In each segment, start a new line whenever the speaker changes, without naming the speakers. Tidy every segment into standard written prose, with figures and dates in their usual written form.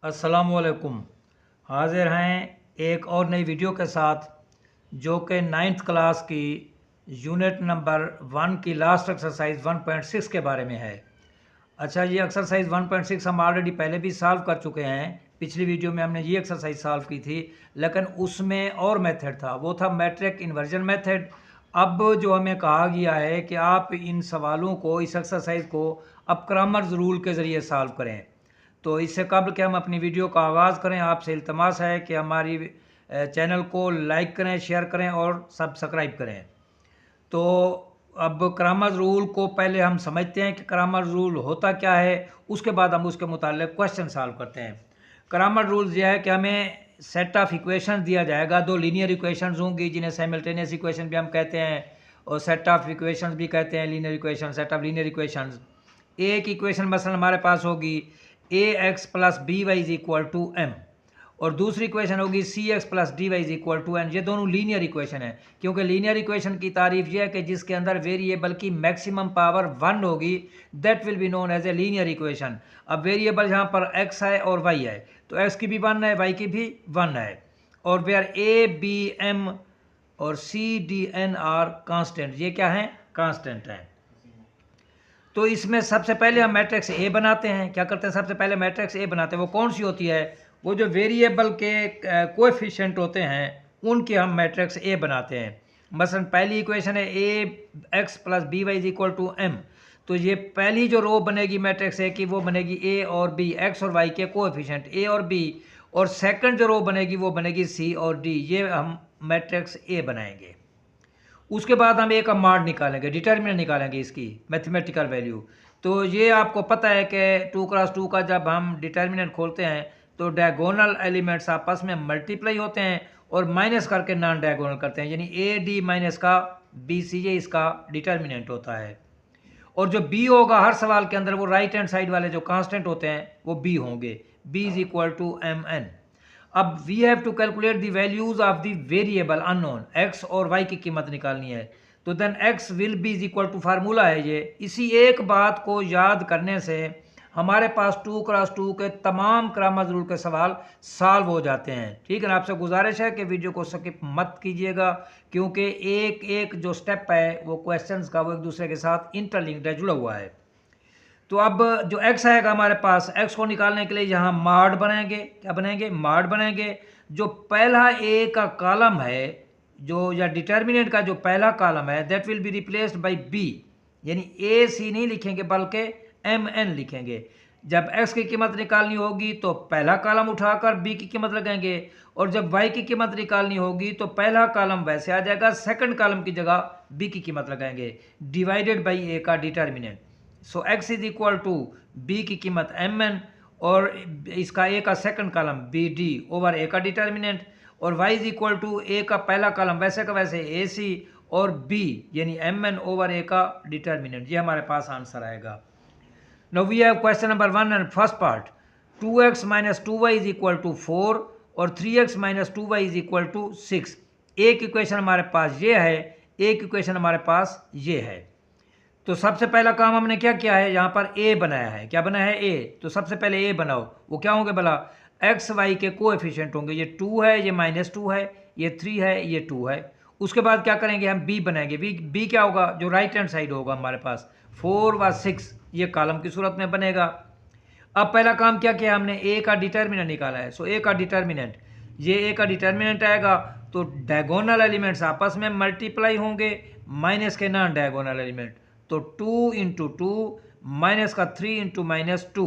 अस्सलामुअलैकुम। हाजिर हैं एक और नई वीडियो के साथ जो कि 9th क्लास की यूनिट नंबर 1 की लास्ट एक्सरसाइज 1.6 के बारे में है। अच्छा, ये एक्सरसाइज 1.6 हम ऑलरेडी पहले भी सॉल्व कर चुके हैं। पिछली वीडियो में हमने ये एक्सरसाइज सॉल्व की थी, लेकिन उसमें और मेथड था, वो था मैट्रिक इन्वर्जन मेथड। अब जो हमें कहा गया है कि आप इन सवालों को, इस एक्सरसाइज को अब क्रैमर्स रूल के ज़रिए सॉल्व करें। तो इससे कबल कि हम अपनी वीडियो का आगाज़ करें, आपसे इल्तमास है कि हमारी चैनल को लाइक करें, शेयर करें और सब्सक्राइब करें। तो अब क्रैमर्स रूल को पहले हम समझते हैं कि क्रैमर्स रूल होता क्या है, उसके बाद हम उसके मुताल्लिक़ क्वेश्चन सॉल्व करते हैं। क्रैमर्स रूल यह है कि हमें सेट ऑफ इक्वेशन दिया जाएगा, दो लीनियर इक्वेशंस होंगी जिन्हें साइमल्टेनियस इक्वेशन भी हम कहते हैं और सेट ऑफ इक्वेशंस भी कहते हैं, linear equation, set of linear equations. एक इक्वेशन मसलन हमारे पास होगी A X plus B Y is equal to M, और दूसरी इक्वेशन होगी C X plus D Y is equal to N. ये दोनों लीनियर इक्वेशन है, क्योंकि लीनियर इक्वेशन की तारीफ यह है कि जिसके अंदर वेरिएबल की मैक्सिमम पावर 1 होगी, that will be known as a linear equation. अब वेरिएबल यहाँ पर x है और y है, तो x की भी 1 है, y की भी 1 है, और वेयर ए बी एम और c d n are constant. ये क्या है? कांस्टेंट है। तो इसमें सबसे पहले हम मैट्रिक्स ए बनाते हैं। क्या करते हैं? सबसे पहले मैट्रिक्स ए बनाते हैं। वो कौन सी होती है? वो जो वेरिएबल के कोएफिशिएंट होते हैं उनके हम मैट्रिक्स ए बनाते हैं। मसलन पहली इक्वेशन है A X plus B Y is equal to M, तो ये पहली जो रो बनेगी मैट्रिक्स ए की वो बनेगी ए और बी, एक्स और वाई के कोएफिशिएंट ए और बी, और सेकंड जो रो बनेगी वो बनेगी सी और डी। ये हम मैट्रिक्स ए बनाएंगे। उसके बाद हम ए का मॉड निकालेंगे, डिटर्मिनेंट निकालेंगे इसकी मैथमेटिकल वैल्यू। तो ये आपको पता है कि 2x2 का जब हम डिटर्मिनेंट खोलते हैं तो डायगोनल एलिमेंट्स आपस में मल्टीप्लाई होते हैं और माइनस करके नॉन डायगोनल करते हैं, यानी ए डी माइनस का बी सी, ये इसका डिटर्मिनेंट होता है। और जो बी होगा हर सवाल के अंदर, वो राइट हैंड साइड वाले जो कांस्टेंट होते हैं वो बी होंगे, B is equal to M N. अब we have to calculate the values of the variable unknown, X और वाई की कीमत निकालनी है। तो then X will be is equal to, formula है ये। इसी एक बात को याद करने से हमारे पास 2x2 के तमाम क्रैमर्स रूल के सवाल सॉल्व हो जाते हैं। ठीक है ना? आपसे गुजारिश है कि वीडियो को स्किप मत कीजिएगा, क्योंकि एक एक जो स्टेप है वो क्वेश्चंस का वो एक दूसरे के साथ इंटरलिंक्ड है, जुड़ा हुआ है। तो अब जो x आएगा हमारे पास, x को निकालने के लिए यहाँ मॉड बनाएंगे। क्या बनाएंगे? मॉड बनाएंगे। जो पहला a का कॉलम है, जो या डिटर्मिनेंट का जो पहला कॉलम है, that will be replaced bye b, यानी a c नहीं लिखेंगे बल्कि m n लिखेंगे। जब x की कीमत निकालनी होगी तो पहला कॉलम उठाकर b की कीमत लगाएंगे, और जब y की कीमत निकालनी होगी तो पहला कॉलम वैसे आ जाएगा, सेकंड कॉलम की जगह b की कीमत लगाएंगे, डिवाइडेड बाई a का determinant. So x is equal to b की कीमत एम एन, और इसका a का second column b d over a का डिटर्मिनेंट, और y is equal to a का पहला कॉलम वैसे का वैसे ए सी और b यानी एम एन ओवर a का डिटर्मिनेंट। ये हमारे पास आंसर आएगा। Now we have question number 1 and first part. 2x minus 2y is equal to 4 और 3x minus 2y is equal to 6। एक इक्वेशन हमारे पास ये है, एक इक्वेशन हमारे पास ये है। तो सबसे पहला काम हमने क्या किया है? यहाँ पर a बनाया है। क्या बनाया है? a। तो सबसे पहले a बनाओ। वो क्या होंगे भला? x y के कोएफिशिएंट होंगे। ये 2 है, ये -2 है, ये 3 है, ये 2 है। उसके बाद क्या करेंगे? हम b बनाएंगे। b क्या होगा? जो राइट हैंड साइड होगा हमारे पास, 4 व 6, ये कॉलम की सूरत में बनेगा। अब पहला काम क्या किया हमने? a का डिटर्मिनेंट निकाला है। सो a का डिटर्मिनेंट, ये a का डिटर्मिनेंट आएगा तो डायगोनल एलिमेंट्स आपस में मल्टीप्लाई होंगे, माइनस के नॉन डायगोनल एलिमेंट। तो 2 इंटू 2 माइनस का 3 इंटू -2,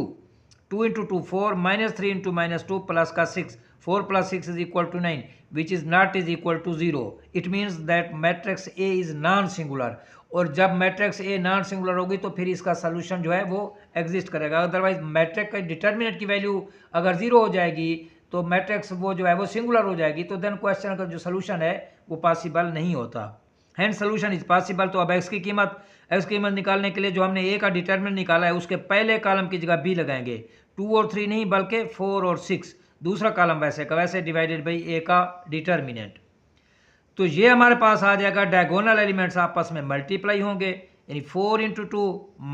2 इंटू 2 4, -3 इंटू -2 प्लस का 6, 4 plus 6 is equal to 9, which is not is equal to 0। It means that matrix a is non singular, और जब matrix a non singular होगी तो फिर इसका solution जो है वो एग्जिस्ट करेगा। अदरवाइज मैट्रिक्स का डिटर्मिनेंट की वैल्यू अगर 0 हो जाएगी तो मैट्रिक्स वो जो है वो सिंगुलर हो जाएगी, तो देन क्वेश्चन का जो सोल्यूशन है वो पॉसिबल नहीं होता। Hand solution is possible. तो अब x की कीमत निकालने के लिए जो हमने a का डिटर्मिनेंट निकाला है उसके पहले कॉलम की जगह b लगाएंगे। 2 और 3 नहीं बल्कि 4 और 6, दूसरा कॉलम वैसे का वैसे डिवाइडेड बाई a का डिटर्मिनेंट। तो ये हमारे पास आ जाएगा, डायगोनल एलिमेंट्स आपस में मल्टीप्लाई होंगे, यानी 4 इंटू टू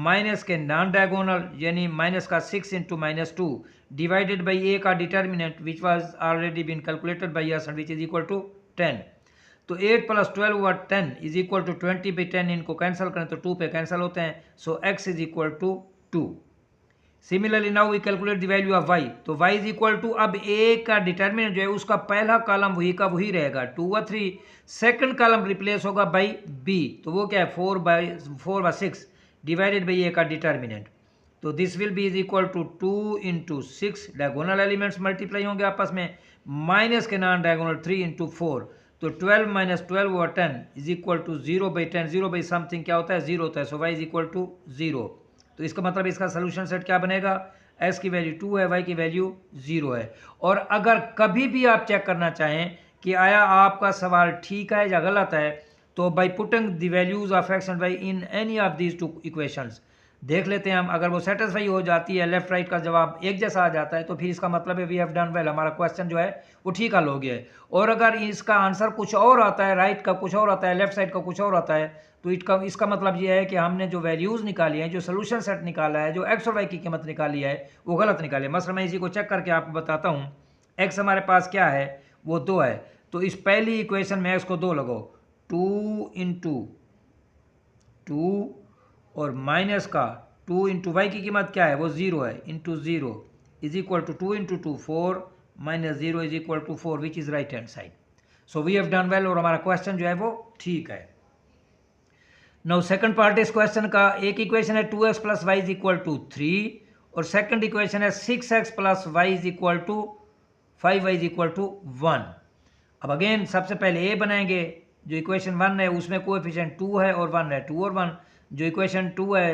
माइनस के नॉन डायगोनल यानी माइनस का 6 इंटू -2 डिवाइडेड बाई ए का determinant which was already been calculated by us which is equal to 10। तो 8 + 12 ओवर 10 इज इक्वल टू 20/10। इनको कैंसिल करें तो 2 पे कैंसिल होते हैं। So x is equal to 2। Similarly now we calculate the value of y। तो y is equal to, अब a का डिटर्मिनेंट जो है उसका पहला कॉलम वही का वही रहेगा 2 व 3, सेकंड कॉलम रिप्लेस होगा बाई b। तो वो क्या है 4/6 डिवाइडेड बाई a का डिटर्मिनेंट। तो this will be is equal to 2 into 6, diagonal elements multiply होंगे आपस में, माइनस के नॉन डायगोनल 3 इंटू 4। तो 12 - 12 over 10 is equal to 0/10। 0 something क्या होता है 0 होता है। So y is equal to 0। तो इसका मतलब इसका सोल्यूशन सेट क्या बनेगा, x की वैल्यू 2 है, y की वैल्यू 0 है। और अगर कभी भी आप चेक करना चाहें कि आया आपका सवाल ठीक है या गलत है, तो by putting the values of x and y in any of these two equations देख लेते हैं हम। अगर वो सेटिस्फाई हो जाती है, लेफ्ट राइट का जवाब एक जैसा आ जाता है, तो फिर इसका मतलब है वी हैव डन वेल, हमारा क्वेश्चन जो है वो ठीक हल हो गया है। और अगर इसका आंसर कुछ और आता है, राइट का कुछ और आता है, लेफ्ट साइड का कुछ और आता है, तो इसका मतलब ये है कि हमने जो वैल्यूज़ निकाली हैं, जो सोल्यूशन सेट निकाला है, जो एक्स और वाई की कीमत निकाली है, वो गलत निकाली है। मसला मैं इसी को चेक करके आपको बताता हूँ। एक्स हमारे पास क्या है, वो 2 है। तो इस पहली इक्वेशन में एक्स को 2 लगाओ, 2 इंटू 2 और माइनस का 2 इंटू वाई की कीमत क्या है, वो 0 है, into 0 is equal to 2 into 2 4 minus 0 is equal to 4 which is right hand side. So we have done well और हमारा क्वेश्चन जो है वो ठीक है। नाउ सेकंड पार्ट इस क्वेश्चन का, एक इक्वेशन है 2x plus y is equal to 3 और सेकंड इक्वेशन है 6x plus y is equal to 5y is equal to 1। अब अगेन सबसे पहले ए बनाएंगे। जो इक्वेशन 1 है उसमें कोएफिशिएंट 2 है और 1 है, 2 और 1। जो इक्वेशन 2 है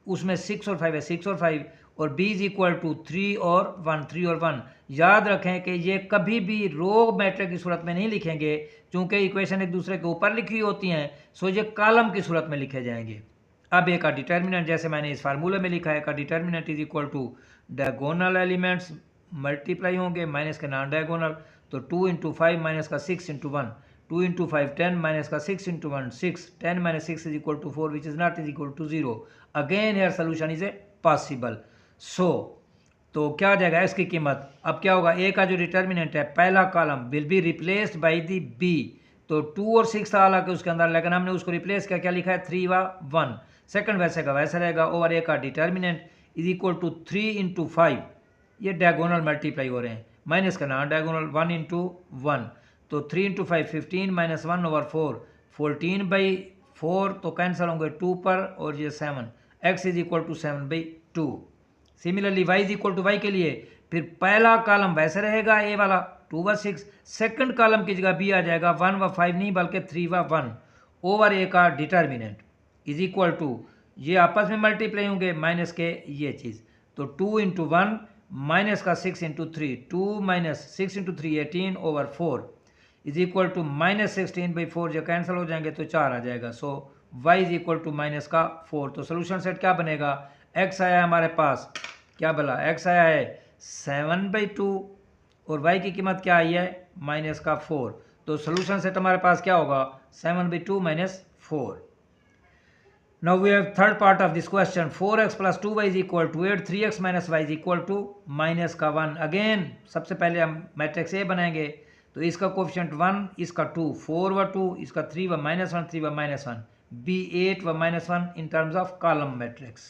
उसमें 6 और 5 है, 6 और 5। और b इज इक्वल टू 3 और 1, 3 और 1। याद रखें कि ये कभी भी रो मैट्रिक्स की सूरत में नहीं लिखेंगे, क्योंकि इक्वेशन एक दूसरे के ऊपर लिखी होती हैं, सो ये कॉलम की सूरत में लिखे जाएंगे। अब ए का डिटर्मिनेंट जैसे मैंने इस फार्मूले में लिखा है, का determinant is equal to diagonal elements multiply होंगे माइनस के नॉन डायगोनल। तो 2 इंटू 5 माइनस का 6 इंटू 1, 2 इंटू 5 10 माइनस का 6 into 1 6, 10 minus 6 is equal to 4 which is not is equal to 0। Again here solution is a possible. So तो क्या हो जाएगा x की कीमत, अब क्या होगा, ए का जो डिटर्मिनेंट है पहला column will be replaced by the B. तो 2 और 6 था हालांकि उसके अंदर, लेकिन हमने उसको रिप्लेस किया, क्या लिखा है 3 व 1। सेकंड वैसे का वैसे रहेगा, ओवर ए का determinant is equal to 3 into 5, ये डायगोनल मल्टीप्लाई हो रहे हैं, माइनस का नॉन डायगोनल 1 इंटू 1। तो 3 इंटू 5 15 माइनस 1 ओवर 4, 14/4 तो कैंसिल होंगे 2 पर, और ये 7, x is equal to 7/2। Similarly y is equal to y के लिए फिर पहला कॉलम वैसे रहेगा ए वाला 2 व 6, सेकंड कॉलम की जगह b आ जाएगा 1 व 5 नहीं बल्कि 3 व 1, ओवर ए का डिटर्मिनेंट इज इक्वल टू, ये आपस में मल्टीप्लाई होंगे माइनस के ये चीज़। तो 2 इंटू 1 माइनस का 6 into 3, 2 minus 6 into 3 18 over 4 is equal to minus 16/4, जो कैंसिल हो जाएंगे तो 4 आ जाएगा। So y is equal to minus का 4। तो सोल्यूशन सेट क्या बनेगा, x आया हमारे पास, क्या बोला, x आया है 7/2 और y की कीमत क्या आई है माइनस का 4। तो सोल्यूशन सेट हमारे पास क्या होगा 7/2 minus 4। Now we have third part of this question, 4x plus 2y is equal to 8, 3x minus y is equal to minus का 1। अगेन सबसे पहले हम मैट्रिक्स ए बनाएंगे, तो इसका कोफिशिएंट 1, इसका 2, 4 व 2, इसका 3 व -1, 3 व -1, b 8 व -1 in terms of column matrix.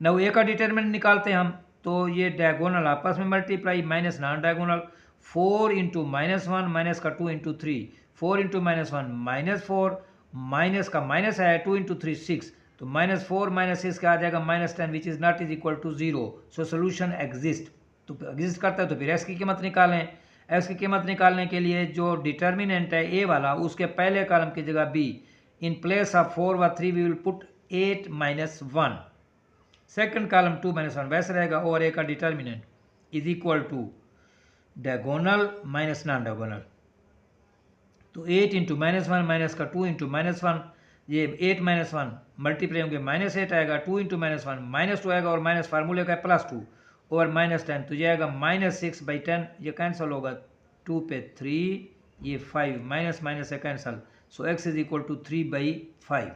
Now A का डिटर्मिनेंट निकालते हैं हम, तो ये डायगोनल आपस में multiply minus non diagonal, 4 into -1 minus का 2 इंटू 3, 4 इंटू -1 -4, माइनस का माइनस है 2 इंटू 3 6, तो -4 -6 का आ जाएगा -10 which is not is equal to 0। So solution exist, तो एग्जिस्ट करता है तो फिर एक्स की कीमत निकालें। एक्स की कीमत निकालने के लिए जो डिटर्मिनेंट है ए वाला, उसके पहले कॉलम की जगह बी, इन प्लेस ऑफ 4 व 3 we will put 8 - 1, second column 2 - 1 वैसे रहेगा, ओवर ए का determinant is equal to diagonal minus non diagonal. तो 8 इंटू -1 माइनस का 2 इंटू -1, ये 8 -1 मल्टीप्लाई होंगे -8 आएगा, 2 इंटू -1 -2 आएगा, और माइनस फार्मूले का +2 ओवर -10, तो ये आएगा -6/10, ये कैंसिल होगा 2 पे 3, ये 5 माइनस माइनस से cancel. So x is equal to 3/5।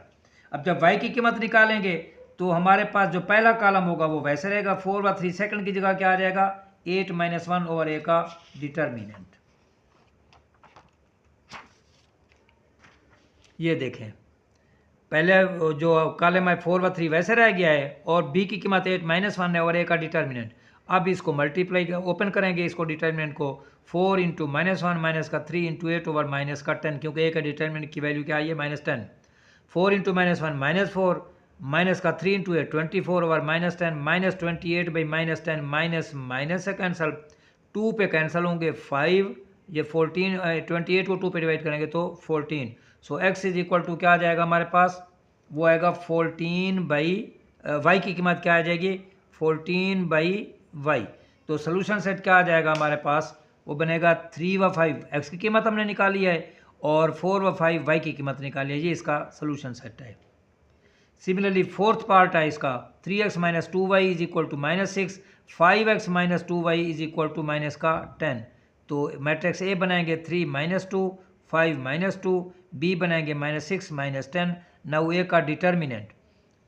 अब जब y की कीमत निकालेंगे तो हमारे पास जो पहला कॉलम होगा वो वैसे रहेगा, 4/3 सेकंड की जगह क्या आ जाएगा, 8 - 1 ओवर a का डिटर्मिनेंट। ये देखें, पहले जो कॉलम है 4/3 वैसे रह गया है और b की कीमत 8 - 1 है और a का डिटर्मिनेंट। अब इसको मल्टीप्लाई ओपन करेंगे, इसको डिटर्मिनेंट को 4 × -1 माइनस का 3 × 8 ओवर माइनस का 10, क्योंकि a का डिटर्मिनेंट की वैल्यू क्या आई है, -10। 4 × -1 -4 माइनस का 3 × 8 24 ओवर -10 -28/-10 माइनस माइनस से कैंसिल, 2 पे कैंसिल होंगे 5, ये 14 28 को 2 पे डिवाइड करेंगे तो 14। सो x इज इक्वल टू क्या आ जाएगा हमारे पास, वो आएगा 14/y की कीमत क्या आ जाएगी, 14/y। तो सोल्यूशन सेट क्या आ जाएगा हमारे पास, वो बनेगा 3 व 5, x की कीमत हमने निकाली है और 4 व 5 y की कीमत निकाली है। ये इसका सोल्यूशन सेट है। सिमिलरली फोर्थ पार्ट है इसका, 3x - 2y is equal to -6, 5x - 2y is equal to -10। तो मैट्रिक्स ए बनाएंगे 3 - 2 5 - 2, बी बनाएंगे -6 -10। नाउ ए का डिटर्मिनेंट,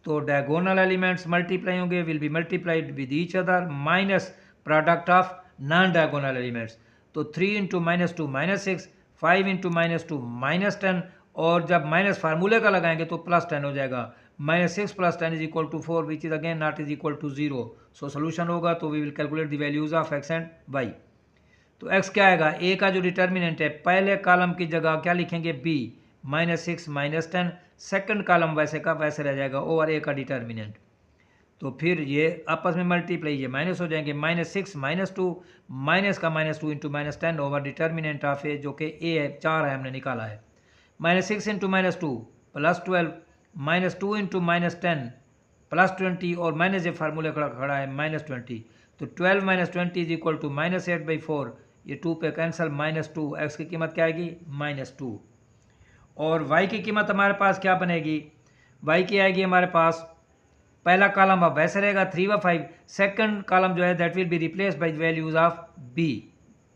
तो डायगोनल एलिमेंट्स मल्टीप्लाई होंगे, will be multiplied with each other minus product of non diagonal elements. तो 3 × -2 -6, 5 × -2 -10, और जब minus फार्मूले का लगाएंगे तो +10 हो जाएगा। -6 + 10 is equal to 4 which is again not is equal to 0। So solution होगा तो we will calculate the values of x and y। तो x क्या आएगा, a का जो डिटर्मिनेंट है पहले कॉलम की जगह क्या लिखेंगे, b -6 -10, सेकंड कॉलम वैसे का वैसे रह जाएगा ओवर a का डिटर्मिनेंट। तो फिर ये आपस में मल्टीप्लाई, ये माइनस हो जाएंगे, -6 -2 माइनस का -2 × -10 ओवर डिटर्मिनेंट ऑफ a, जो कि a है 4 है हमने निकाला है। -6 × -2 +12, -2 × -10 +20, और माइनस ये फार्मूले खड़ा है -20। तो 12 - 20 इज इक्वल टू -8/4, ये 2 पे कैंसिल, -2, x की कीमत क्या आएगी, -2। और y की कीमत हमारे पास क्या बनेगी, y की आएगी हमारे पास, पहला कॉलम अब वैसे रहेगा 3 व 5, सेकंड कॉलम जो है that will be replace by values of b,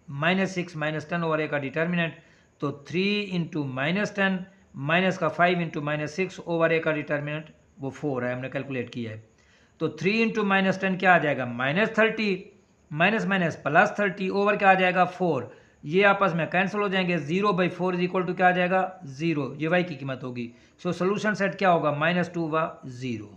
-6 -10 over a का डिटर्मिनेंट। तो 3 × -10 माइनस का 5 × -6 ओवर a का डिटर्मिनेंट वो 4 है, हमने कैलकुलेट किया है। तो 3 × -10 क्या आ जाएगा, -30 माइनस +30 ओवर क्या आ जाएगा 4, ये आपस में कैंसिल हो जाएंगे, 0/4 इज इक्वल टू क्या आ जाएगा 0, ये y की कीमत होगी। सो सोल्यूशन सेट क्या होगा, -2 व 0।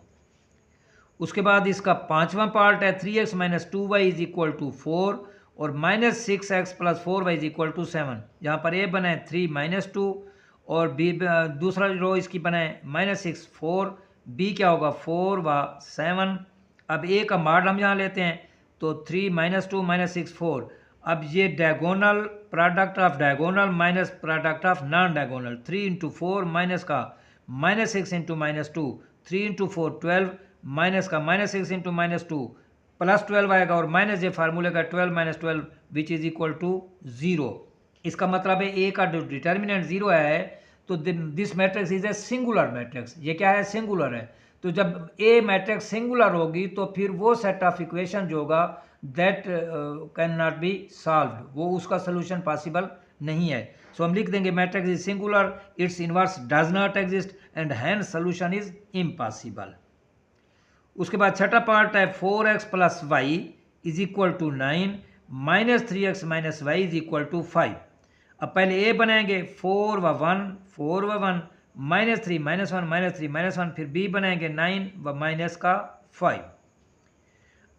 उसके बाद इसका पांचवा पार्ट है 3x - 2y is equal to 4 और -6x + 4y is equal to 7। यहाँ पर a बनाए 3 - 2 और b दूसरा रो इसकी बनाए -6 4, b क्या होगा 4 व 7। अब a का मॉड हम यहाँ लेते हैं, तो 3 - 2 -6 4। अब ये diagonal product of diagonal minus product of non diagonal, 3 × 4 minus का -6 × -2, 3 × 4 12 माइनस का -6 × -2 +12 आएगा, और माइनस ये फार्मूले का 12 - 12 विच इज इक्वल टू 0। इसका मतलब है a का जो डिटर्मिनेंट 0 है, तो this matrix is a singular matrix. ये क्या है, सिंगुलर है। तो जब a मैट्रिक्स सिंगुलर होगी तो फिर वो सेट ऑफ इक्वेशन जो होगा that can not be solved, वो उसका सोल्यूशन पॉसिबल नहीं है। सो हम लिख देंगे matrix is singular, it's inverse does not exist and hence solution is impossible. उसके बाद छठा पार्ट है 4x + y is equal to 9 -3x - y is equal to 5। अब पहले a बनाएंगे 4 व 1 -3 -1 -3 फिर b बनाएंगे 9 व -5।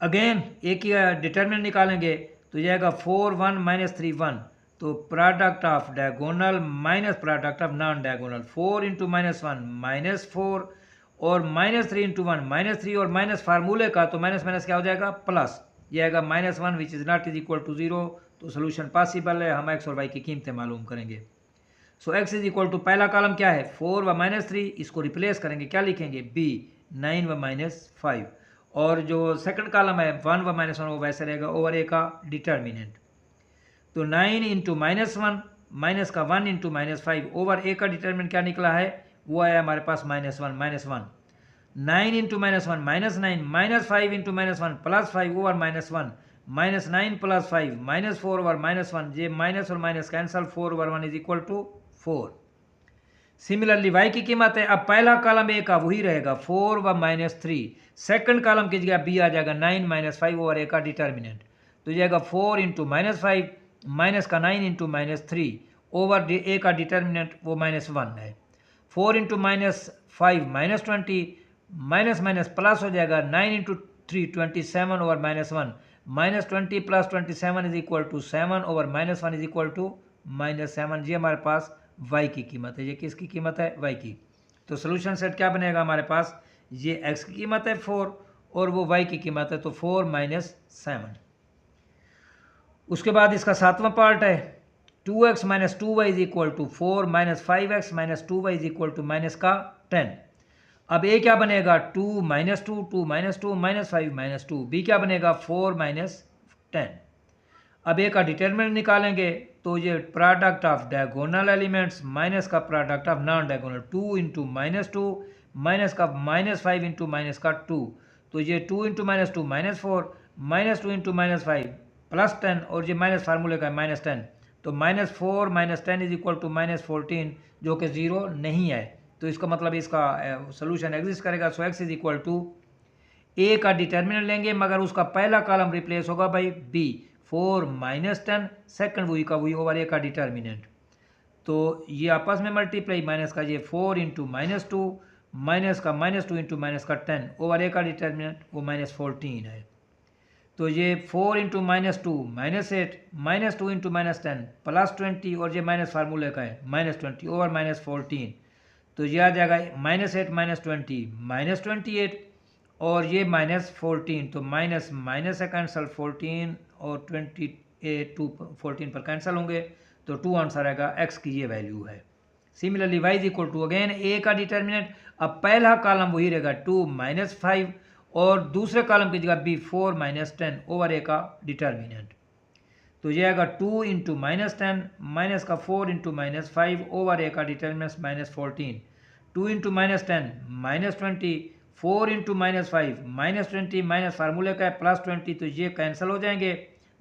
अगेन a की डिटर्मिनेंट निकालेंगे तो ये आएगा 4 1 -3 1। तो product of diagonal minus product of non diagonal, 4 × -1 -4 और -3 × 1 -3 और माइनस फार्मूले का, तो माइनस क्या हो जाएगा प्लस, ये आएगा -1 which is not is equal to 0। तो सोल्यूशन पॉसिबल है, हम x और y की कीमतें मालूम करेंगे। सो x इज इक्वल टू पहला कॉलम क्या है 4 व -3, इसको रिप्लेस करेंगे, क्या लिखेंगे b 9 व -5, और जो सेकंड कॉलम है 1 व -1 वो वैसे रहेगा ओवर a का डिटर्मिनेंट। तो 9 × -1 माइनस का 1 × -5 ओवर a का डिटर्मिनेंट क्या निकला है, वो आया हमारे पास -1 -1। 9 × -1 -9 -5 × -1 +5 ओवर -1 -9 + 5 -4 ओवर -1, ये माइनस और minus cancel, 4 over 1 is equal to 4। Similarly y की कीमत है, अब पहला कॉलम ए का वही रहेगा 4 व -3, सेकंड कॉलम की जगह बी आ जाएगा 9 - 5 ओवर ए का डिटर्मिनेंट, तो जाएगा 4 × -5 माइनस का 9 × -3 ओवर ए का डिटर्मिनेंट वो -1 है। 4 × -5 -20, माइनस माइनस प्लस हो जाएगा 9 × 3 27 ओवर -1, -20 + 27 = 7 ओवर -1 = -7। ये हमारे पास y की कीमत है। ये किसकी कीमत है? y की। तो सोल्यूशन सेट क्या बनेगा हमारे पास? ये x की कीमत है 4 और वो y की कीमत है तो 4 - 7। उसके बाद इसका सातवां पार्ट है 2x - 2y = 4 - 5x - 2y = -10। अब a क्या बनेगा? 2 - 2 2 - 2 -5 - 2। b क्या बनेगा? 4 - 10। अब a का डिटरमिनेंट निकालेंगे तो ये product of diagonal elements minus का product of non diagonal, 2 × -2 minus का -5 × -2, तो ये 2 × -2 -4, -2 × -5 +10 और ये माइनस फार्मूले का -10, तो -4 - 10 = -14 जो कि 0 नहीं है, तो इसका मतलब इसका सोल्यूशन एग्जिस्ट करेगा। सो x = a का डिटर्मिनेंट लेंगे मगर उसका पहला कॉलम रिप्लेस होगा बाई b, 4 - 10, सेकंड वही का वही ओवर ए का डिटर्मिनेंट, तो ये आपस में मल्टीप्लाई, माइनस का ये 4 × -2 माइनस का -2 × -10 ओवर ए का डिटर्मिनेंट वो -14 है, तो ये 4 × -2 -8 -2 × -10 +20 और ये माइनस फार्मूले का है -20 ओवर -14, तो ये आ जाएगा -8 - 20 -28 और ये -14, तो माइनस माइनस से कैंसल 14 और 28 2 14 पर कैंसिल होंगे, तो 2 आंसर आएगा। x की ये वैल्यू है। सिमिलरली y = अगेन a का डिटर्मिनेंट, अब पहला कॉलम वही रहेगा 2 - 5 और दूसरे कॉलम की जगह b 4 - 10 ओवर a का डिटर्मिनेंट, तो ये आएगा 2 × -10 माइनस का 4 × -5 ओवर a का डिटर्मिनेंट -14, 2 × -10 -20, 4 × -5 -20 माइनस फार्मूले का है +20, तो ये कैंसिल हो जाएंगे,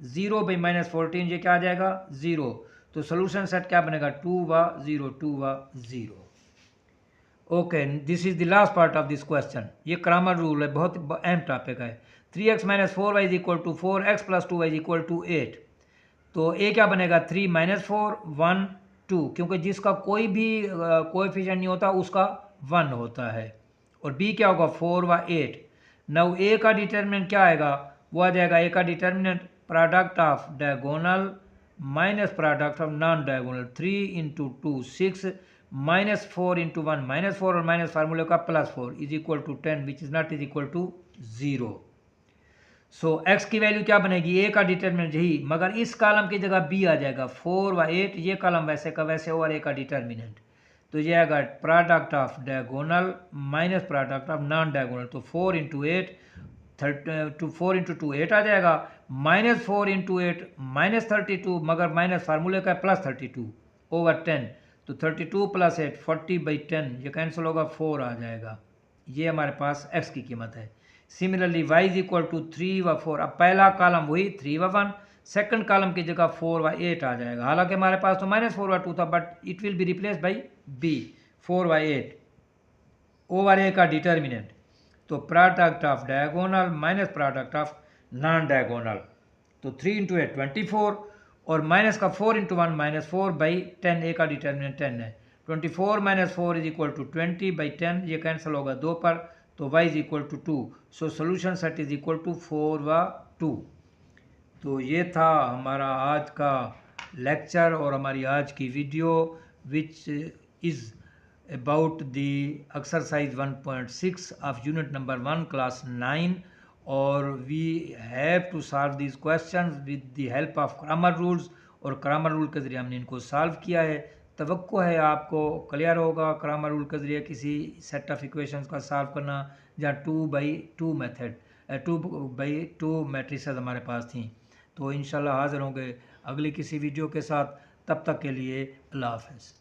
0 बाई -14 ये क्या आ जाएगा? 0, तो सोल्यूशन सेट क्या बनेगा? 2 व 0 2 व 0। Okay, this is the last part of this question. ये क्रामर रूल है, बहुत अहम टॉपिक है। 3x - 4y = 4x + 2y = 8, तो a क्या बनेगा? 3 - 4 1 2, क्योंकि जिसका कोई भी कोएफिशिएंट नहीं होता उसका 1 होता है, और b क्या होगा? 4 व 8। नाउ a का डिटर्मिनेंट क्या आएगा? वो आ जाएगा a का determinant product of diagonal minus product of non diagonal, 3 × 2 6 -4 × 1 -4 और माइनस फार्मूले का +4 = 10 विच इज नॉट = 0। सो x की वैल्यू क्या बनेगी? a का डिटर्मिनेंट यही, मगर इस कॉलम की जगह b आ जाएगा 4 व 8, ये कॉलम वैसे का वैसे ओवर a का डिटर्मिनेंट, तो ये आएगा product of diagonal minus product of non diagonal, तो 4 × 8 4 × 2 8 आ जाएगा, -4 × 8 -32 मगर माइनस फार्मूले का +32 ओवर 10, तो 32 + 8 40/10 ये कैंसिल होगा, 4 आ जाएगा। ये हमारे पास x की कीमत है। सिमिलरली y = 3 व 4, अब पहला कॉलम वही 3 व 1, सेकंड कॉलम की जगह 4 व 8 आ जाएगा, हालांकि हमारे पास तो -4 व 2 था, but it will be replace by b 4 व 8 ओवर a का डिटर्मिनेंट, तो product of diagonal minus product of non diagonal, तो 3 × 8 24 और माइनस का 4 × 1 -4/10, a का डिटर्मिनेंट 10 है, 24 - 4 = 20/10 ये कैंसिल होगा 2 पर, तो y = 2, so solution set is equal to 4 व 2। तो ये था हमारा आज का लेक्चर और हमारी आज की video which is about the exercise 1.6 of unit number 1 class 9, or we have to solve these questions with the help of grammar rules, और ग्रामर रूल के ज़रिए हमने इनको सॉल्व किया है। तवक्को है आपको क्लियर होगा ग्रामर रूल के ज़रिए किसी सेट ऑफ इक्वेशंस का सॉल्व करना, जहाँ 2/2 मेथड 2/2 मैट्रिसेस हमारे पास थी। तो इंशाल्लाह हाज़िर होंगे अगली किसी वीडियो के साथ, तब तक के लिए अल्लाह हाफ़िज़।